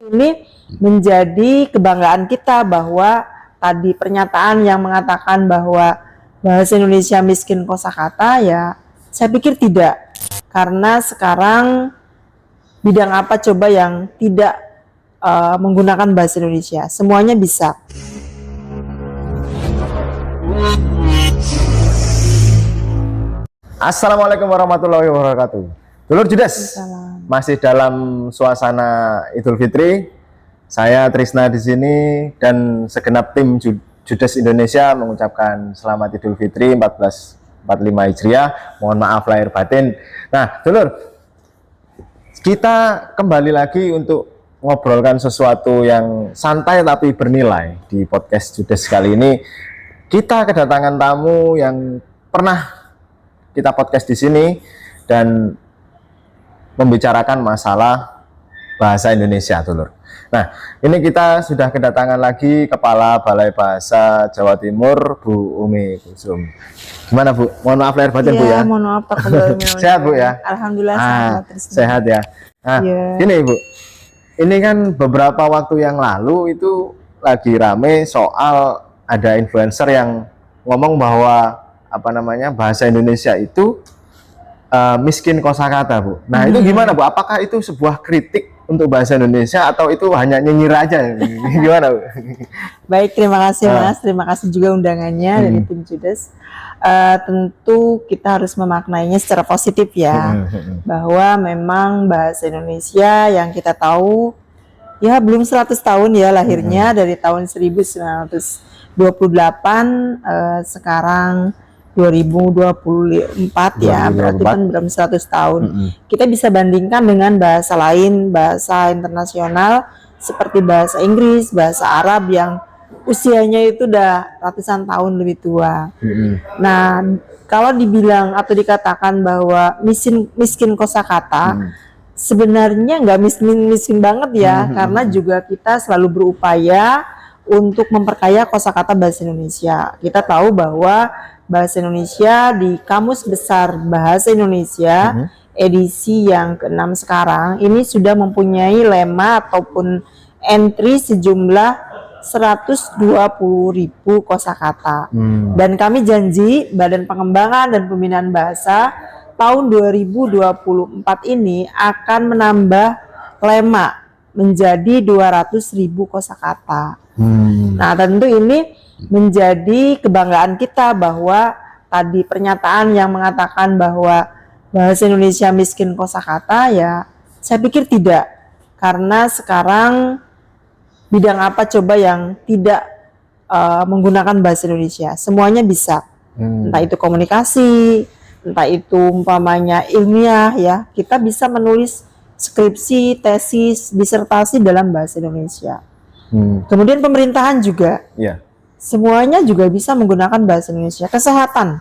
Ini menjadi kebanggaan kita bahwa tadi pernyataan yang mengatakan bahwa bahasa Indonesia miskin kosakata, ya saya pikir tidak. Karena sekarang bidang apa coba yang tidak menggunakan bahasa Indonesia? Semuanya bisa. Assalamualaikum warahmatullahi wabarakatuh. Dulur Judes, masih dalam suasana Idul Fitri. Saya Trisna di sini dan segenap tim Judes Indonesia mengucapkan selamat Idul Fitri 1445 Hijriah. Mohon maaf lahir batin. Nah, dulur, kita kembali lagi untuk ngobrolkan sesuatu yang santai tapi bernilai di podcast Judes kali ini. Kita kedatangan tamu yang pernah kita podcast di sini dan membicarakan masalah bahasa Indonesia, dulur. Nah, ini kita sudah kedatangan lagi Kepala Balai Bahasa Jawa Timur, Bu Umi Kusum. Gimana, Bu? Mohon maaf lahir batin, Bu ya. Mohon maaf, sehat, Bu ya. Alhamdulillah sehat ya. Nah, gini, Bu. Ini kan beberapa waktu yang lalu itu lagi rame soal ada influencer yang ngomong bahwa bahasa Indonesia itu miskin kosakata, Bu. Nah, itu gimana, Bu? Apakah itu sebuah kritik untuk bahasa Indonesia atau itu hanya nyinyir aja? Gimana, Bu? Baik, terima kasih Mas. Terima kasih juga undangannya dari tim Judes. Tentu kita harus memaknainya secara positif ya, bahwa memang bahasa Indonesia yang kita tahu ya belum 100 tahun ya lahirnya, dari tahun 1928, sekarang 2024 ya, berarti kan belum 100 tahun. Kita bisa bandingkan dengan bahasa lain, bahasa internasional seperti bahasa Inggris, bahasa Arab yang usianya itu udah ratusan tahun lebih tua. Nah, kalau dibilang atau dikatakan bahwa miskin kosakata, sebenarnya nggak miskin banget ya, karena juga kita selalu berupaya untuk memperkaya kosakata bahasa Indonesia. Kita tahu bahwa bahasa Indonesia di Kamus Besar Bahasa Indonesia edisi yang ke-6 sekarang ini sudah mempunyai lema ataupun entry sejumlah 120.000 kosakata. Dan kami janji Badan Pengembangan dan Pembinaan Bahasa tahun 2024 ini akan menambah lema menjadi 200.000 kosakata. Nah, tentu ini menjadi kebanggaan kita bahwa tadi pernyataan yang mengatakan bahwa bahasa Indonesia miskin kosakata, ya saya pikir tidak. Karena sekarang bidang apa coba yang tidak menggunakan bahasa Indonesia? Semuanya bisa. Entah itu komunikasi, entah itu umpamanya ilmiah ya, kita bisa menulis skripsi, tesis, disertasi dalam bahasa Indonesia. Kemudian pemerintahan juga, semuanya juga bisa menggunakan bahasa Indonesia. Kesehatan,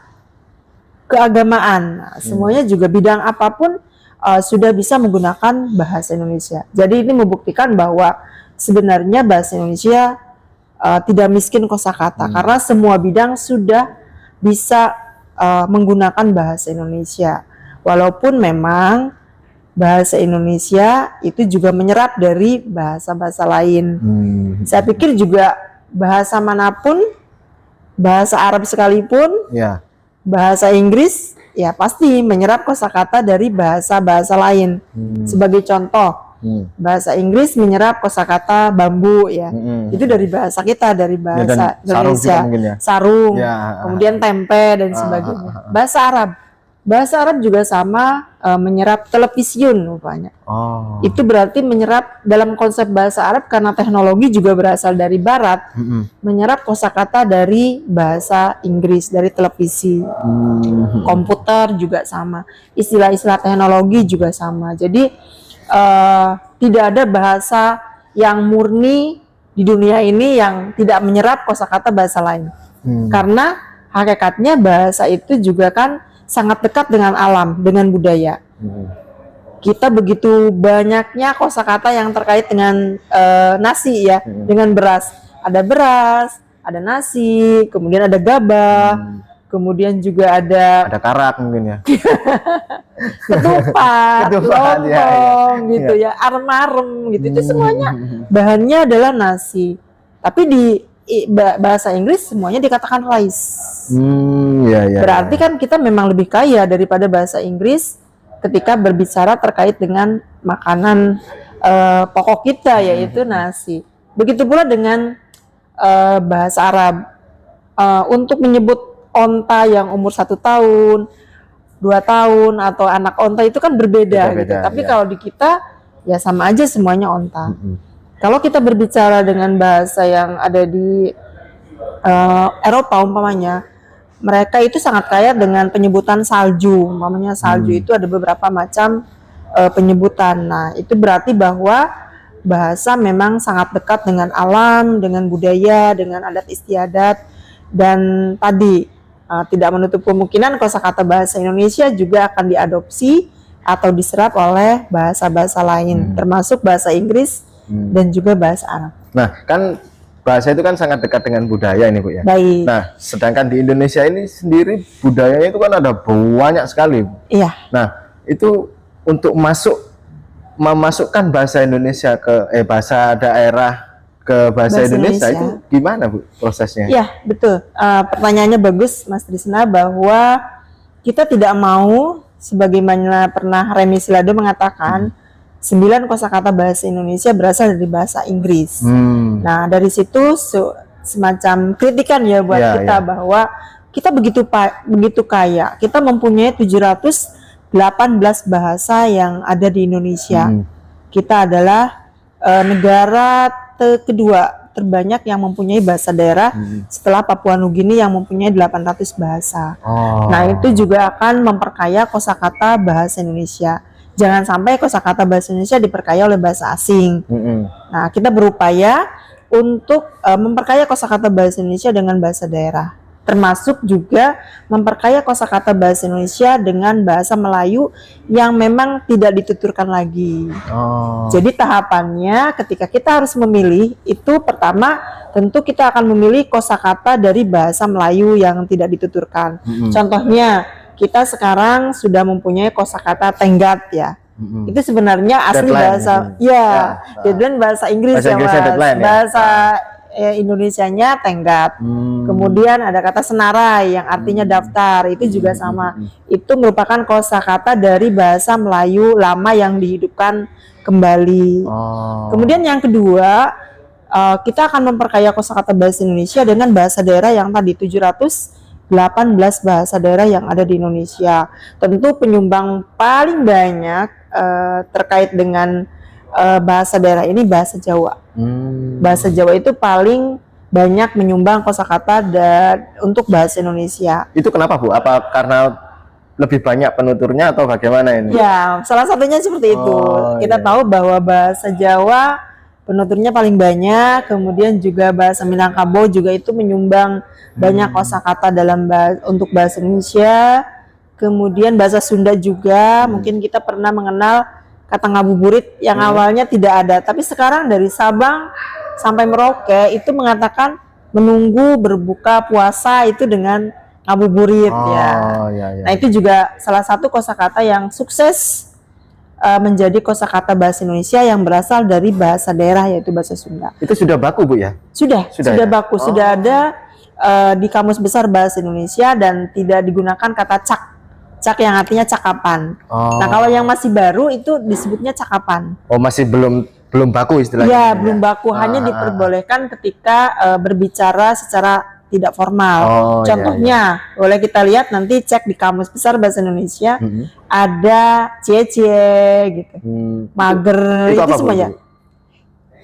keagamaan, semuanya juga bidang apapun sudah bisa menggunakan bahasa Indonesia. Jadi ini membuktikan bahwa sebenarnya bahasa Indonesia tidak miskin kosakata, karena semua bidang sudah bisa menggunakan bahasa Indonesia. Walaupun memang bahasa Indonesia itu juga menyerap dari bahasa-bahasa lain. Saya pikir juga bahasa manapun, bahasa Arab sekalipun, bahasa Inggris, ya pasti menyerap kosakata dari bahasa-bahasa lain. Sebagai contoh, bahasa Inggris menyerap kosakata bambu ya, itu dari bahasa kita, dari bahasa Indonesia, sarung, kemudian tempe dan sebagainya. Bahasa Arab juga sama menyerap televisiun rupanya. Itu berarti menyerap dalam konsep bahasa Arab karena teknologi juga berasal dari Barat, menyerap kosakata dari bahasa Inggris, dari televisi, komputer juga sama, istilah-istilah teknologi juga sama. Jadi tidak ada bahasa yang murni di dunia ini yang tidak menyerap kosakata bahasa lain. Karena hakikatnya bahasa itu juga kan sangat dekat dengan alam, dengan budaya. Kita begitu banyaknya kosakata yang terkait dengan nasi ya, dengan beras. Ada beras, ada nasi, kemudian ada gabah, kemudian juga ada Ada karak mungkin ya. ketupat, Ketupat, ya, lontong ya. gitu ya, arem-arem gitu. Itu semuanya bahannya adalah nasi. Tapi di bahasa Inggris semuanya dikatakan rice. Ya, ya. Berarti kan kita memang lebih kaya daripada bahasa Inggris ketika berbicara terkait dengan makanan pokok kita, yaitu nasi. Begitu pula dengan bahasa Arab. Untuk menyebut onta yang umur 1 tahun, 2 tahun atau anak onta itu kan berbeda gitu. Tapi kalau di kita ya sama aja semuanya onta. Kalau kita berbicara dengan bahasa yang ada di Eropa umpamanya, mereka itu sangat kaya dengan penyebutan salju. Umpamanya salju itu ada beberapa macam penyebutan. Nah, itu berarti bahwa bahasa memang sangat dekat dengan alam, dengan budaya, dengan adat istiadat. Dan tadi tidak menutup kemungkinan kosakata bahasa Indonesia juga akan diadopsi atau diserap oleh bahasa-bahasa lain, termasuk bahasa Inggris dan juga bahasa Arab. Nah, kan bahasa itu kan sangat dekat dengan budaya ini, Bu ya. Baik. Nah, sedangkan di Indonesia ini sendiri budayanya itu kan ada banyak sekali. Iya. Nah, itu untuk memasukkan bahasa Indonesia ke bahasa daerah ke bahasa Indonesia itu gimana, Bu, prosesnya? Iya, betul. Pertanyaannya bagus, Mas Trisna, bahwa kita tidak mau, sebagaimana pernah Remi Silado mengatakan, 9 kosakata bahasa Indonesia berasal dari bahasa Inggris. Nah, dari situ semacam kritikan ya buat kita bahwa kita begitu kaya. Kita mempunyai 718 bahasa yang ada di Indonesia. Kita adalah negara kedua terbanyak yang mempunyai bahasa daerah setelah Papua Nugini yang mempunyai 800 bahasa. Nah, itu juga akan memperkaya kosakata bahasa Indonesia. Jangan sampai kosakata bahasa Indonesia diperkaya oleh bahasa asing. Nah, kita berupaya untuk memperkaya kosakata bahasa Indonesia dengan bahasa daerah. Termasuk juga memperkaya kosakata bahasa Indonesia dengan bahasa Melayu yang memang tidak dituturkan lagi. Jadi tahapannya ketika kita harus memilih, itu pertama tentu kita akan memilih kosakata dari bahasa Melayu yang tidak dituturkan. Contohnya, kita sekarang sudah mempunyai kosakata tenggat ya. Itu sebenarnya asli deadline, bahasa deadline bahasa Inggris ya, Mas. Deadline, bahasa Indonesianya tenggat. Kemudian ada kata senarai yang artinya daftar, itu juga sama. Itu merupakan kosakata dari bahasa Melayu lama yang dihidupkan kembali. Kemudian yang kedua, kita akan memperkaya kosakata bahasa Indonesia dengan bahasa daerah yang tadi 718 bahasa daerah yang ada di Indonesia. Tentu penyumbang paling banyak terkait dengan bahasa daerah ini bahasa Jawa. Bahasa Jawa itu paling banyak menyumbang kosakata untuk bahasa Indonesia. Itu kenapa, Bu? Apa karena lebih banyak penuturnya atau bagaimana ini? Ya, salah satunya seperti itu. Kita tahu bahwa bahasa Jawa penuturnya paling banyak, kemudian juga bahasa Minangkabau juga itu menyumbang banyak kosakata dalam untuk bahasa Indonesia. Kemudian bahasa Sunda juga, mungkin kita pernah mengenal kata ngabuburit yang awalnya tidak ada, tapi sekarang dari Sabang sampai Merauke itu mengatakan menunggu berbuka puasa itu dengan ngabuburit ya. Nah, itu juga salah satu kosakata yang sukses menjadi kosakata bahasa Indonesia yang berasal dari bahasa daerah yaitu bahasa Sunda. Itu sudah baku, Bu ya? Sudah baku, sudah ada di Kamus Besar Bahasa Indonesia dan tidak digunakan kata cak yang artinya cakapan. Nah, kalau yang masih baru itu disebutnya cakapan. Masih belum baku istilahnya. Ya, belum baku, hanya diperbolehkan ketika berbicara secara tidak formal. Contohnya, boleh kita lihat nanti cek di Kamus Besar Bahasa Indonesia, ada cie-cie gitu. Mager itu semuanya.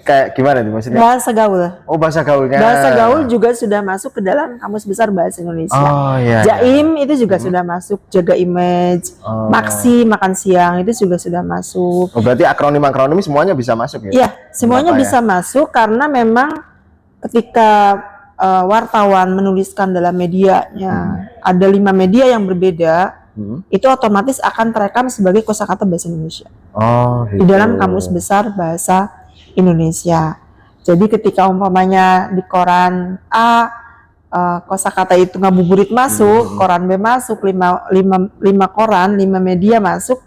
Kayak gimana nih maksudnya? Bahasa gaul. Bahasa gaulnya. Bahasa gaul juga sudah masuk ke dalam Kamus Besar Bahasa Indonesia. Jaim itu juga sudah masuk, jaga image, maksi makan siang itu juga sudah masuk. Berarti akronim semuanya bisa masuk ya? Iya, semuanya bisa masuk karena memang ketika wartawan menuliskan dalam medianya, ada 5 media yang berbeda, itu otomatis akan terekam sebagai kosakata bahasa Indonesia. Di dalam Kamus Besar Bahasa Indonesia. Jadi ketika umpamanya di koran A kosakata itu ngabuburit masuk, koran B masuk, 5 koran, 5 media masuk,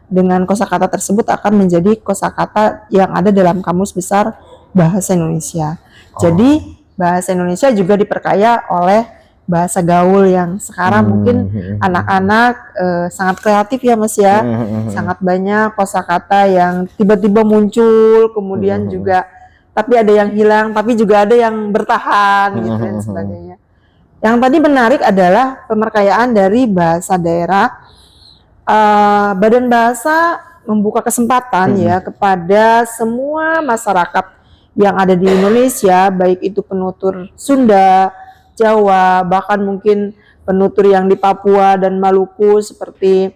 dengan kosakata tersebut akan menjadi kosakata yang ada dalam Kamus Besar Bahasa Indonesia. Jadi bahasa Indonesia juga diperkaya oleh bahasa gaul yang sekarang mungkin anak-anak sangat kreatif ya Mas ya, sangat banyak kosakata yang tiba-tiba muncul, kemudian juga tapi ada yang hilang, tapi juga ada yang bertahan gitu dan sebagainya. Yang tadi menarik adalah pemerkayaan dari bahasa daerah. Badan Bahasa membuka kesempatan ya kepada semua masyarakat yang ada di Indonesia, baik itu penutur Sunda, Jawa, bahkan mungkin penutur yang di Papua dan Maluku seperti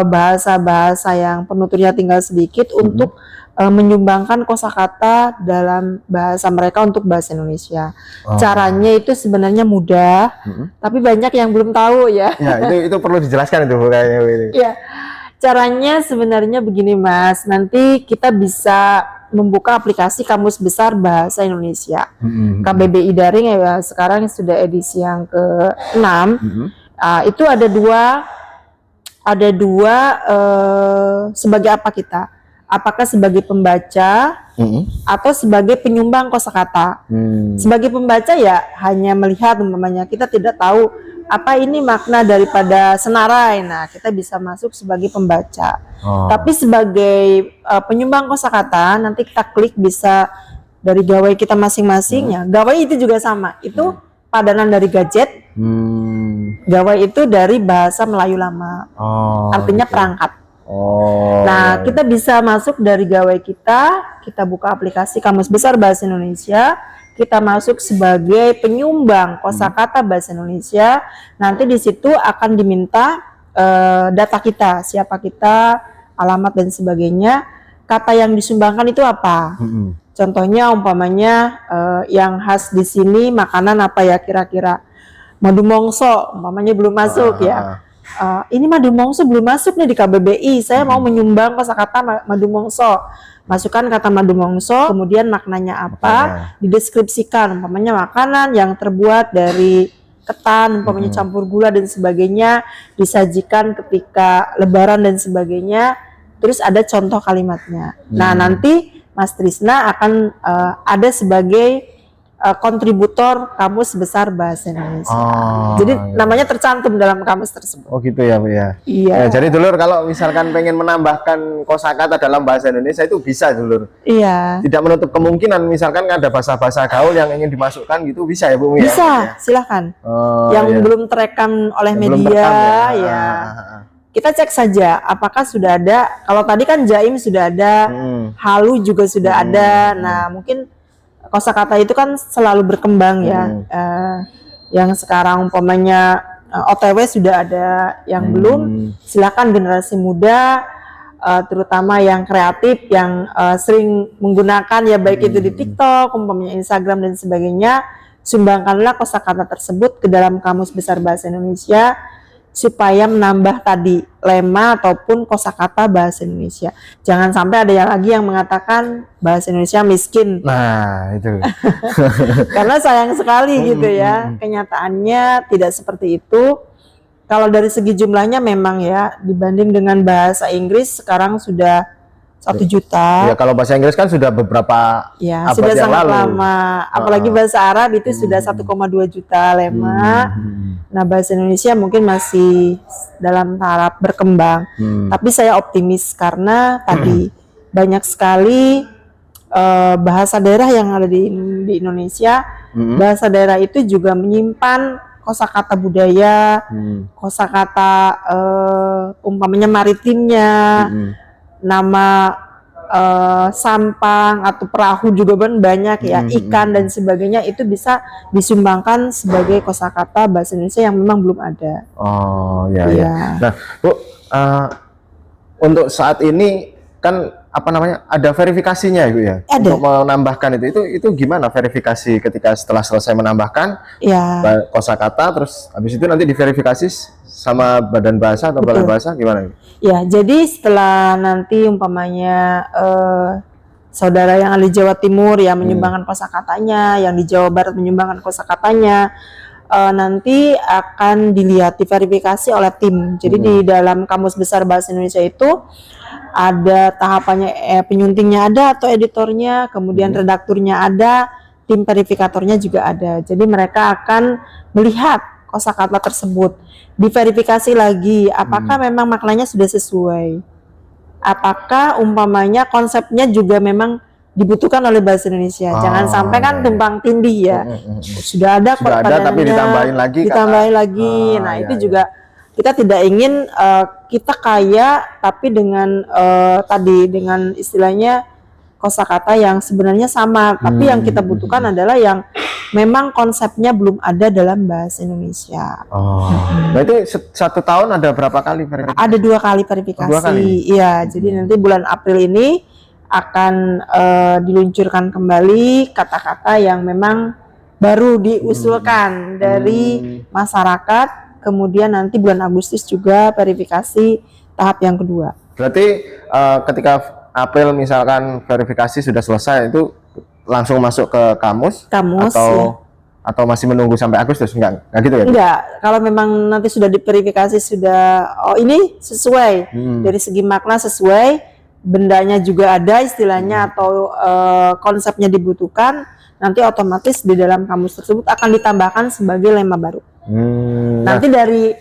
bahasa-bahasa yang penuturnya tinggal sedikit untuk menyumbangkan kosakata dalam bahasa mereka untuk bahasa Indonesia. Caranya itu sebenarnya mudah, tapi banyak yang belum tahu ya. Ya, itu perlu dijelaskan itu kayaknya ini. Ya, caranya sebenarnya begini Mas, nanti kita bisa membuka aplikasi Kamus Besar Bahasa Indonesia. KBBI Daring ya, sekarang sudah edisi yang ke-6. Itu ada dua sebagai apa kita? Apakah sebagai pembaca atau sebagai penyumbang kosakata? Sebagai pembaca ya hanya melihat umpamanya, kita tidak tahu apa ini makna daripada senarai. Nah, kita bisa masuk sebagai pembaca. Tapi sebagai penyumbang kosakata, nanti kita klik bisa dari gawai kita masing-masing ya. Gawai itu juga sama. Itu padanan dari gadget. Gawai itu dari bahasa Melayu lama. Artinya perangkat. Nah, kita bisa masuk dari gawai kita buka aplikasi Kamus Besar Bahasa Indonesia, kita masuk sebagai penyumbang kosakata bahasa Indonesia. Nanti di situ akan diminta data kita, siapa kita, alamat dan sebagainya. Kata yang disumbangkan itu apa? Contohnya umpamanya yang khas di sini makanan apa ya kira-kira? Madu mongso, umpamanya belum masuk ya. Ini madu mongso belum masuk nih di KBBI. Saya mau menyumbang kosakata madu mongso. Masukkan kata madu mongso, kemudian maknanya apa, dideskripsikan. Umpamanya makanan yang terbuat dari ketan, umpamanya campur gula dan sebagainya, disajikan ketika lebaran dan sebagainya. Terus ada contoh kalimatnya. Nah, nanti Mas Trisna akan ada sebagai kontributor Kamus Besar Bahasa Indonesia. Jadi namanya tercantum dalam kamus tersebut. Oh gitu ya Bu ya. Iya. Ya, jadi dulur kalau misalkan pengen menambahkan kosakata dalam bahasa Indonesia itu bisa dulur. Iya. Tidak menutup kemungkinan misalkan ada bahasa-bahasa gaul yang ingin dimasukkan gitu bisa ya Bu ya. Bisa, silahkan. Yang belum terekam oleh Belum media terekam ya. Kita cek saja apakah sudah ada. Kalau tadi kan jaim sudah ada, halu juga sudah ada. Nah, mungkin kosakata itu kan selalu berkembang ya. Yang sekarang umpamanya OTW sudah ada, yang belum silakan generasi muda, terutama yang kreatif, yang sering menggunakan ya baik itu di TikTok, umpamanya Instagram dan sebagainya, sumbangkanlah kosakata tersebut ke dalam Kamus Besar Bahasa Indonesia supaya menambah tadi lema ataupun kosakata bahasa Indonesia. Jangan sampai ada yang lagi yang mengatakan bahasa Indonesia miskin. Nah, itu. Karena sayang sekali gitu ya. Kenyataannya tidak seperti itu. Kalau dari segi jumlahnya memang ya dibanding dengan bahasa Inggris sekarang sudah 1 juta. Ya kalau bahasa Inggris kan sudah beberapa ya, abad sudah yang sangat lalu. lama. Apalagi bahasa Arab itu sudah 1,2 juta lema. Nah, bahasa Indonesia mungkin masih dalam tahap berkembang. Tapi saya optimis karena tadi banyak sekali bahasa daerah yang ada di Indonesia. Bahasa daerah itu juga menyimpan kosakata budaya, kosakata umpamanya maritimnya, nama sampang atau perahu juga kan banyak ya, ikan dan sebagainya itu bisa disumbangkan sebagai kosakata bahasa Indonesia yang memang belum ada. Oh ya, ya. Nah Bu, untuk saat ini kan apa namanya ada verifikasinya Ibu ya? Ada. Untuk menambahkan itu gimana verifikasi ketika setelah selesai menambahkan kosakata terus habis itu nanti diverifikasi sama Badan Bahasa atau Balai Bahasa gimana? Ya, jadi setelah nanti umpamanya saudara yang ada di Jawa Timur yang menyumbangkan kosakatanya, yang di Jawa Barat menyumbangkan kosakatanya, nanti akan dilihat, diverifikasi oleh tim. Jadi di dalam Kamus Besar Bahasa Indonesia itu ada tahapannya, penyuntingnya ada atau editornya, kemudian redakturnya ada, tim verifikatornya juga ada. Jadi mereka akan melihat kosakata tersebut, diverifikasi lagi apakah memang maknanya sudah sesuai, apakah umpamanya konsepnya juga memang dibutuhkan oleh bahasa Indonesia. Jangan sampai kan tumpang tindih ya. Sudah ada tapi ditambahin lagi Nah, itu juga kita tidak ingin kita kaya tapi dengan tadi dengan istilahnya kosakata yang sebenarnya sama, tapi yang kita butuhkan adalah yang memang konsepnya belum ada dalam bahasa Indonesia. Berarti 1 tahun ada berapa kali verifikasi? Ada 2 kali verifikasi. 2 kali? Iya, jadi nanti bulan April ini akan diluncurkan kembali kata-kata yang memang baru diusulkan dari masyarakat. Kemudian nanti bulan Agustus juga verifikasi tahap yang kedua. Berarti ketika April misalkan verifikasi sudah selesai itu langsung masuk ke kamus atau masih menunggu sampai Agustus? Enggak gitu ya? Enggak, kalau memang nanti sudah diverifikasi sudah ini sesuai dari segi makna, sesuai, bendanya juga ada istilahnya atau konsepnya dibutuhkan, nanti otomatis di dalam kamus tersebut akan ditambahkan sebagai lema baru. Nanti dari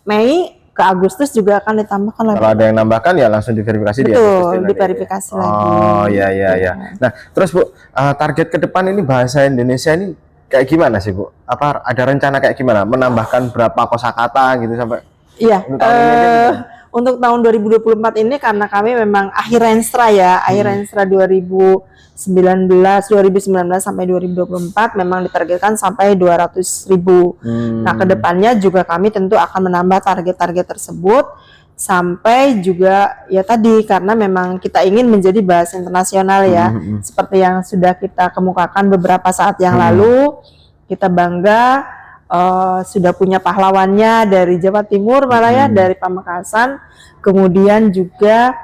Mei ke Agustus juga akan ditambahkan lagi. Kalau ada yang nambahkan ya langsung diverifikasi. Betul, diverifikasi lagi. Oh iya. Nah terus Bu, target ke depan ini bahasa Indonesia ini kayak gimana sih Bu? Apa ada rencana kayak gimana? Menambahkan berapa kosakata gitu sampai? Iya. Untuk tahun 2024 ini karena kami memang akhir Renstra ya, akhir Renstra 2019 sampai 2024 memang ditargetkan sampai 200.000. Nah, kedepannya juga kami tentu akan menambah target-target tersebut sampai juga ya tadi karena memang kita ingin menjadi bahasa internasional ya, seperti yang sudah kita kemukakan beberapa saat yang lalu. Kita bangga sudah punya pahlawannya dari Jawa Timur malah ya, dari Pamekasan. Kemudian juga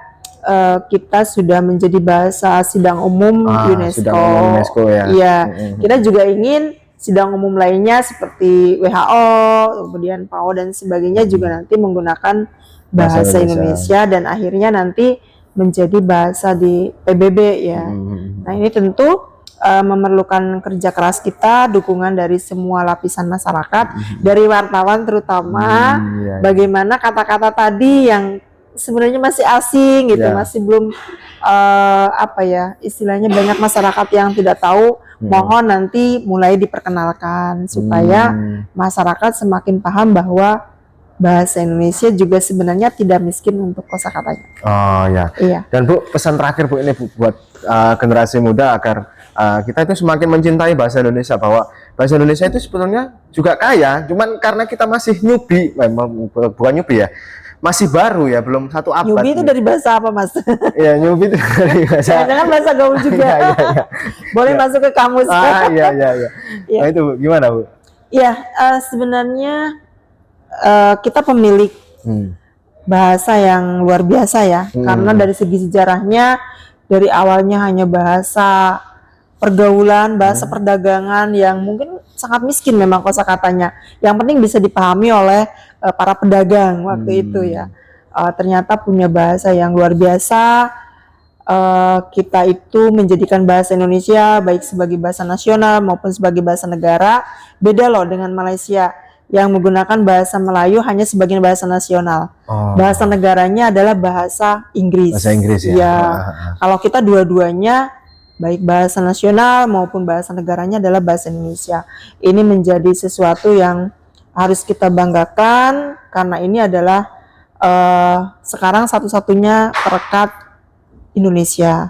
kita sudah menjadi bahasa sidang umum UNESCO. Sidang umum UNESCO ya. Iya, kita juga ingin sidang umum lainnya seperti WHO, kemudian PAO dan sebagainya juga nanti menggunakan bahasa Indonesia dan akhirnya nanti menjadi bahasa di PBB ya. Nah, ini tentu memerlukan kerja keras kita, dukungan dari semua lapisan masyarakat, dari wartawan terutama, bagaimana kata-kata tadi yang sebenarnya masih asing gitu, masih belum istilahnya banyak masyarakat yang tidak tahu, mohon nanti mulai diperkenalkan supaya masyarakat semakin paham bahwa bahasa Indonesia juga sebenarnya tidak miskin untuk kosakatanya. Oh ya. Iya. Dan Bu, pesan terakhir Bu ini buat generasi muda agar kita itu semakin mencintai bahasa Indonesia, bahwa bahasa Indonesia itu sebetulnya juga kaya, cuman karena kita masih newbie, bukan newbie ya, masih baru ya, belum 1 abad. Newbie itu dari bahasa apa Mas? Iya, newbie itu dari bahasa. Jangan bahasa gaul juga. Boleh masuk ke kamus. Iya. Nah itu Bu, gimana Bu? Iya, sebenarnya kita pemilik bahasa yang luar biasa ya, karena dari segi sejarahnya dari awalnya hanya bahasa pergaulan, bahasa perdagangan yang mungkin sangat miskin memang kosakatanya. Yang penting bisa dipahami oleh para pedagang waktu itu ya. Ternyata punya bahasa yang luar biasa. Kita itu menjadikan bahasa Indonesia baik sebagai bahasa nasional maupun sebagai bahasa negara. Beda loh dengan Malaysia yang menggunakan bahasa Melayu hanya sebagai bahasa nasional. Bahasa negaranya adalah bahasa Inggris. Bahasa Inggris ya. Ya. Kalau kita dua-duanya baik bahasa nasional maupun bahasa negaranya adalah bahasa Indonesia. Ini menjadi sesuatu yang harus kita banggakan karena ini adalah sekarang satu-satunya perekat Indonesia.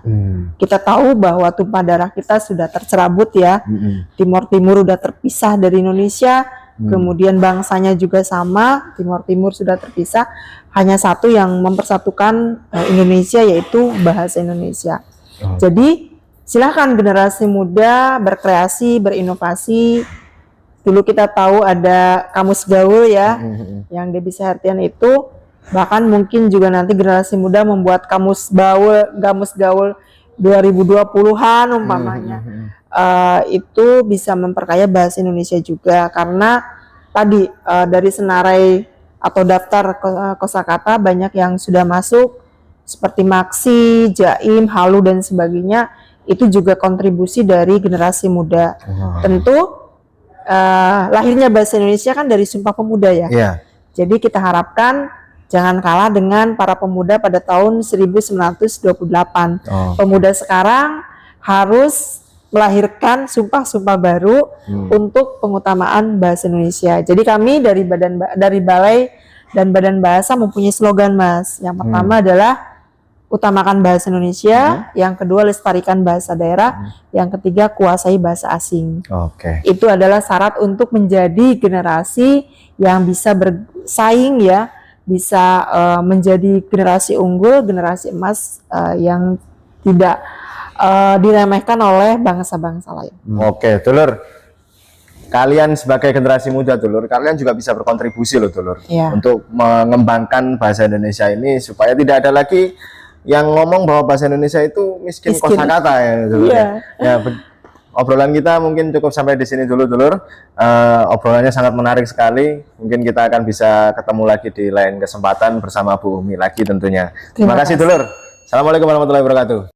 Kita tahu bahwa tumpah darah kita sudah tercerabut ya. Timur Timur sudah terpisah dari Indonesia. Kemudian bangsanya juga sama, Timur Timur sudah terpisah. Hanya satu yang mempersatukan Indonesia yaitu bahasa Indonesia. Jadi silakan generasi muda berkreasi, berinovasi. Dulu kita tahu ada kamus gaul ya, yang Debbie Sehertian itu. Bahkan mungkin juga nanti generasi muda membuat kamus gaul 2020-an umpamanya. Itu bisa memperkaya bahasa Indonesia juga karena tadi dari senarai atau daftar kosakata banyak yang sudah masuk seperti maksi, jaim, halu dan sebagainya. Itu juga kontribusi dari generasi muda. Tentu lahirnya bahasa Indonesia kan dari Sumpah Pemuda ya. Iya. Jadi kita harapkan jangan kalah dengan para pemuda pada tahun 1928. Pemuda sekarang harus melahirkan sumpah-sumpah baru untuk pengutamaan bahasa Indonesia. Jadi kami dari Balai dan Badan Bahasa mempunyai slogan, Mas. Yang pertama adalah utamakan bahasa Indonesia, yang kedua lestarikan bahasa daerah, yang ketiga kuasai bahasa asing. Itu adalah syarat untuk menjadi generasi yang bisa bersaing ya, bisa menjadi generasi unggul, generasi emas yang tidak diremehkan oleh bangsa-bangsa lain. Oke, Dulur. Kalian sebagai generasi muda, Dulur, kalian juga bisa berkontribusi loh, Dulur, untuk mengembangkan bahasa Indonesia ini supaya tidak ada lagi yang ngomong bahwa bahasa Indonesia itu miskin kosakata ya, Dulur. Obrolan kita mungkin cukup sampai di sini dulu, Dulur. Obrolannya sangat menarik sekali. Mungkin kita akan bisa ketemu lagi di lain kesempatan bersama Bu Umi lagi tentunya. Terima kasih, Dulur. Assalamualaikum warahmatullahi wabarakatuh.